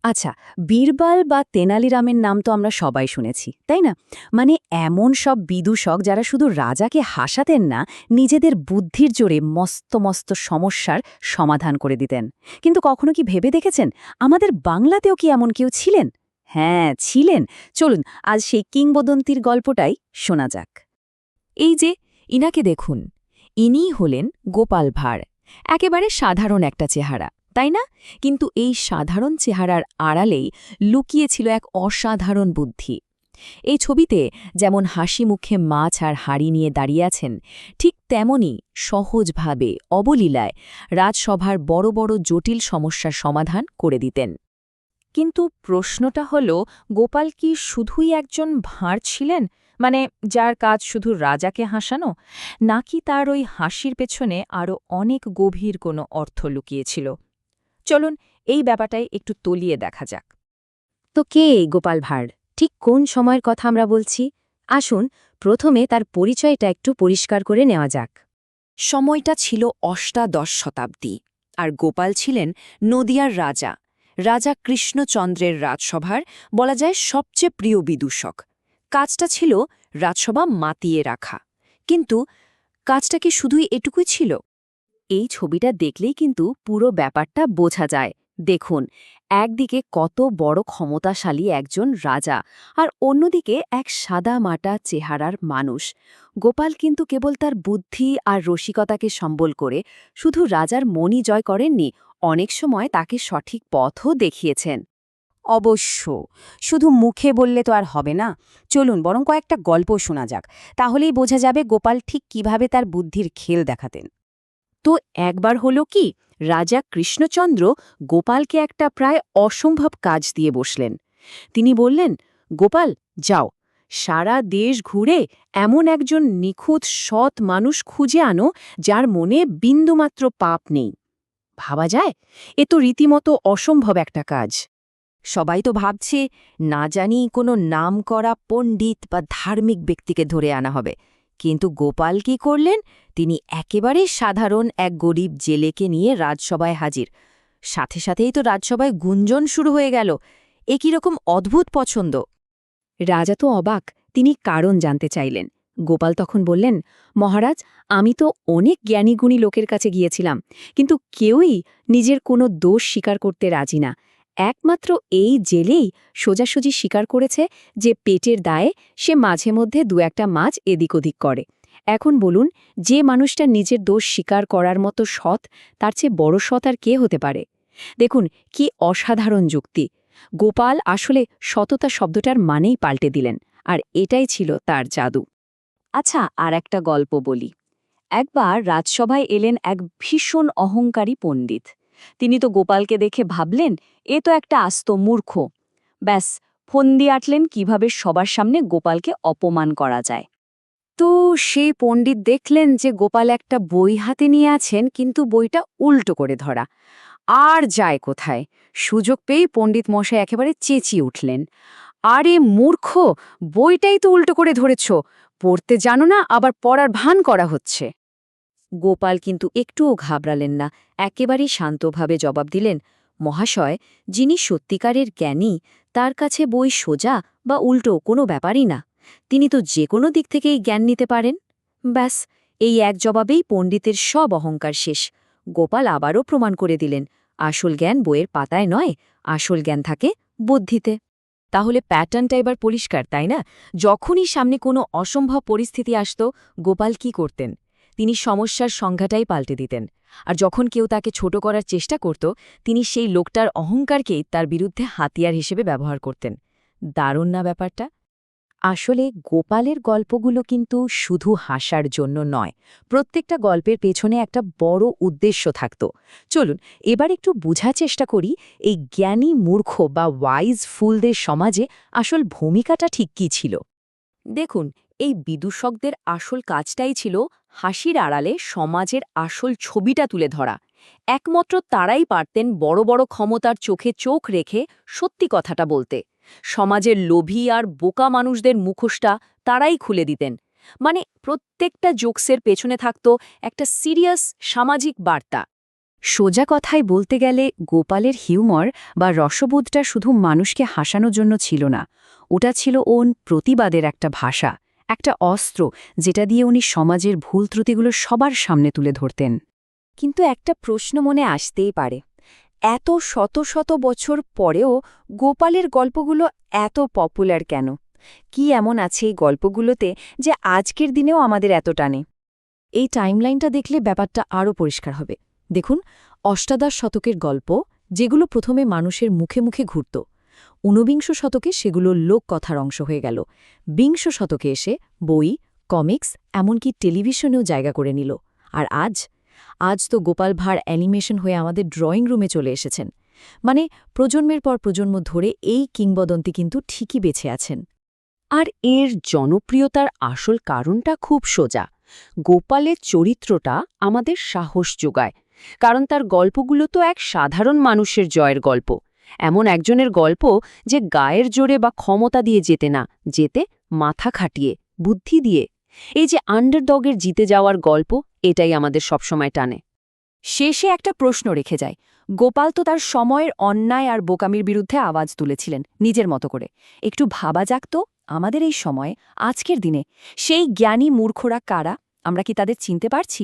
আচ্ছা, বীরবাল বা তেনালিরামের নাম তো আমরা সবাই শুনেছি, তাই না? মানে এমন সব বিদূষক যারা শুধু রাজাকে হাসাতেন না, নিজেদের বুদ্ধির জোরে মস্ত মস্ত সমস্যার সমাধান করে দিতেন। কিন্তু কখনো কি ভেবে দেখেছেন, আমাদের বাংলাতেও কি এমন কেউ ছিলেন? হ্যাঁ, ছিলেন। চলুন আজ সেই কিংবদন্তির গল্পটাই শোনা যাক। এই যে ইনাকে দেখুন, ইনিই হলেন গোপাল ভাঁড়। একেবারে সাধারণ একটা চেহারা, তাই না? কিন্তু এই সাধারণ চেহারার আড়ালেই লুকিয়ে ছিল এক অসাধারণ বুদ্ধি। এই ছবিতে যেমন হাসি মুখে মাছ আর হাড়ি নিয়ে দাঁড়িয়ে আছেন, ঠিক তেমনি সহজভাবে অবলীলায় রাজসভার বড় বড় জটিল সমস্যার সমাধান করে দিতেন। কিন্তু প্রশ্নটা হলো, গোপাল কি শুধুই একজন ভাঁড় ছিলেন, মানে যার কাজ শুধু রাজাকে হাসানো, নাকি তার ওই হাসির পেছনে আরও অনেক গভীর কোনো অর্থ লুকিয়েছিল? চলুন এই ব্যাপারটাই একটু তলিয়ে দেখা যাক। তো কে এই গোপাল ভাঁড়? ঠিক কোন সময়ের কথা আমরা বলছি? আসুন প্রথমে তার পরিচয়টা একটু পরিষ্কার করে নেওয়া যাক। সময়টা ছিল অষ্টাদশ শতাব্দী, আর গোপাল ছিলেন নদিয়ার রাজা, রাজা কৃষ্ণচন্দ্রের রাজসভার বলা যায় সবচেয়ে প্রিয় বিদূষক। কাজটা ছিল রাজসভা মাতিয়ে রাখা। কিন্তু কাজটা কি শুধুই এটুকুই ছিল? এই ছবিটা দেখলেই কিন্তু পুরো ব্যাপারটা বোঝা যায়। দেখুন, একদিকে কত বড় ক্ষমতাশালী একজন রাজা, আর অন্যদিকে এক সাদামাটা চেহারার মানুষ। গোপাল কিন্তু কেবল তার বুদ্ধি আর রসিকতাকে সম্বল করে শুধু রাজার মনই জয় করেননি, অনেক সময় তাকে সঠিক পথও দেখিয়েছেন। অবশ্য শুধু মুখে বললে তো আর হবে না। চলুন বরং কয়েকটা গল্প শোনা যাক, তাহলেই বোঝা যাবে গোপাল ঠিক কিভাবে তার বুদ্ধির খেল দেখাতেন। তো একবার হলো কি, রাজা কৃষ্ণচন্দ্র গোপালকে একটা প্রায় অসম্ভব কাজ দিয়ে বসলেন। তিনি বললেন, গোপাল যাও, সারা দেশ ঘুরে এমন একজন নিখুঁত সৎ মানুষ খুঁজে আনো যার মনে বিন্দুমাত্র পাপ নেই। ভাবা যায়? এ তো রীতিমতো অসম্ভব একটা কাজ। সবাই তো ভাবছে, না জানি কোনো নামকরা পণ্ডিত বা ধার্মিক ব্যক্তিকে ধরে আনা হবে। কিন্তু গোপাল কি করলেন? তিনি একেবারে সাধারণ এক গরিব জেলেকে নিয়ে রাজসভায় হাজির। সাথে সাথেই তো রাজসভায় গুঞ্জন শুরু হয়ে গেল। এ কিরকম অদ্ভুত পছন্দ! রাজা তো অবাক, তিনি কারণ জানতে চাইলেন। গোপাল তখন বললেন, মহারাজ, আমি তো অনেক জ্ঞানীগুণী লোকের কাছে গিয়েছিলাম, কিন্তু কেউই নিজের কোনো দোষ স্বীকার করতে রাজি না। একমাত্র এই জেলেই সোজাসুজি স্বীকার করেছে যে পেটের দায়ে সে মাঝে মধ্যে দু একটা মাছ এদিক ওদিক করে। এখন বলুন, যে মানুষটা নিজের দোষ স্বীকার করার মতো সৎ, তার চেয়ে বড় সৎ আর কে হতে পারে? দেখুন কি অসাধারণ যুক্তি! গোপাল আসলে সততা শব্দটার মানেই পাল্টে দিলেন, আর এটাই ছিল তার জাদু। আচ্ছা, আর একটা গল্প বলি। একবার রাজসভায় এলেন এক ভীষণ অহংকারী পণ্ডিত। তিনি তো গোপালকে দেখে ভাবলেন, এ তো একটা আস্ত মূর্খ। ব্যাস, ফন্দি আঁটলেন কিভাবে সবার সামনে গোপালকে অপমান করা যায়। তো সেই পণ্ডিত দেখলেন যে গোপাল একটা বই হাতে নিয়ে আছেন, কিন্তু বইটা উল্টো করে ধরা। আর যায় কোথায়! সুযোগ পেয়েই পণ্ডিত মশাই একেবারে চেঁচিয়ে উঠলেন, আরে মূর্খ, বইটাই তো উল্টো করে ধরেছ, পড়তে জানো না, আবার পড়ার ভান করা হচ্ছে। গোপাল কিন্তু একটুও ঘাবড়ালেন না, একেবারেই শান্তভাবে জবাব দিলেন, মহাশয়, যিনি সত্যিকারের জ্ঞানী, তার কাছে বই সোজা বা উল্টো কোনো ব্যাপারই না। তিনি তো যে কোনো দিক থেকেই জ্ঞান নিতে পারেন। ব্যাস, এই এক জবাবেই পণ্ডিতের সব অহংকার শেষ। গোপাল আবারও প্রমাণ করে দিলেন, আসল জ্ঞান বইয়ের পাতায় নয়, আসল জ্ঞান থাকে বুদ্ধিতে। তাহলে প্যাটার্নটা এবার পরিষ্কার, তাই না? যখনই সামনে কোনো অসম্ভব পরিস্থিতি আসত, গোপাল কি করতেন? তিনি সমস্যার সংজ্ঞাটাই পাল্টে দিতেন। আর যখন কেউ তাকে ছোট করার চেষ্টা করত, তিনি সেই লোকটার অহংকারকেই তার বিরুদ্ধে হাতিয়ার হিসেবে ব্যবহার করতেন। দারুণ না ব্যাপারটা? আসলে গোপালের গল্পগুলো কিন্তু শুধু হাসার জন্য নয়, প্রত্যেকটা গল্পের পেছনে একটা বড় উদ্দেশ্য থাকত। চলুন এবার একটু বোঝার চেষ্টা করি, এই জ্ঞানী মূর্খ বা ওয়াইজ ফুলদের সমাজে আসল ভূমিকাটা ঠিক কী ছিল। দেখুন, এই বিদূষকদের আসল কাজটাই ছিল হাসির আড়ালে সমাজের আসল ছবিটা তুলে ধরা। একমাত্র তারাই পারতেন বড় বড় ক্ষমতার চোখে চোখ রেখে সত্যি কথাটা বলতে। সমাজের লোভী আর বোকা মানুষদের মুখোশটা তারাই খুলে দিতেন। মানে প্রত্যেকটা জোকসের পেছনে থাকত একটা সিরিয়াস সামাজিক বার্তা। সোজা কথায় বলতে গেলে গোপালের হিউমর বা রসবোধটা শুধু মানুষকে হাসানোর জন্য ছিল না, ওটা ছিল ওর প্রতিবাদের একটা ভাষা, একটা অস্ত্র যেটা দিয়ে উনি সমাজের ভুল ত্রুটিগুলো সবার সামনে তুলে ধরতেন। কিন্তু একটা প্রশ্ন মনে আসতেই পারে, এত শত শত বছর পরেও গোপালের গল্পগুলো এত পপুলার কেন? কি এমন আছে এই গল্পগুলোতে যে আজকের দিনেও আমাদের এত টানে? এই টাইমলাইনটা দেখলে ব্যাপারটা আরও পরিষ্কার হবে। দেখুন, অষ্টাদশ শতকের গল্প, যেগুলো প্রথমে মানুষের মুখে মুখে ঘুরত, ঊনবিংশ শতকে সেগুলো লোককথার অংশ হয়ে গেল। বিংশ শতকে এসে বই, কমিক্স, এমনকি টেলিভিশনেও জায়গা করে নিল। আর আজ তো গোপাল ভাঁড় অ্যানিমেশন হয়ে আমাদের ড্রয়িং রুমে চলে এসেছেন। মানে প্রজন্মের পর প্রজন্ম ধরে এই কিংবদন্তি কিন্তু ঠিকই বেঁচে আছেন। আর এর জনপ্রিয়তার আসল কারণটা খুব সোজা। গোপালের চরিত্রটা আমাদের সাহস যোগায়, কারণ তার গল্পগুলো তো এক সাধারণ মানুষের জয়ের গল্প, এমন একজনের গল্প যে গায়ের জোরে বা ক্ষমতা দিয়ে যেতে না, যেতে মাথা খাটিয়ে, বুদ্ধি দিয়ে। এই যে আন্ডারডগের জিতে যাওয়ার গল্প, এটাই আমাদের সবসময় টানে। শেষে একটা প্রশ্ন রেখে যায়, গোপাল তো তার সময়ের অন্যায় আর বোকামির বিরুদ্ধে আওয়াজ তুলেছিলেন নিজের মতো করে। একটু ভাবা যাক তো, আমাদের এই সময়ে, আজকের দিনে সেই জ্ঞানী মূর্খরা কারা? আমরা কি তাদের চিনতে পারছি?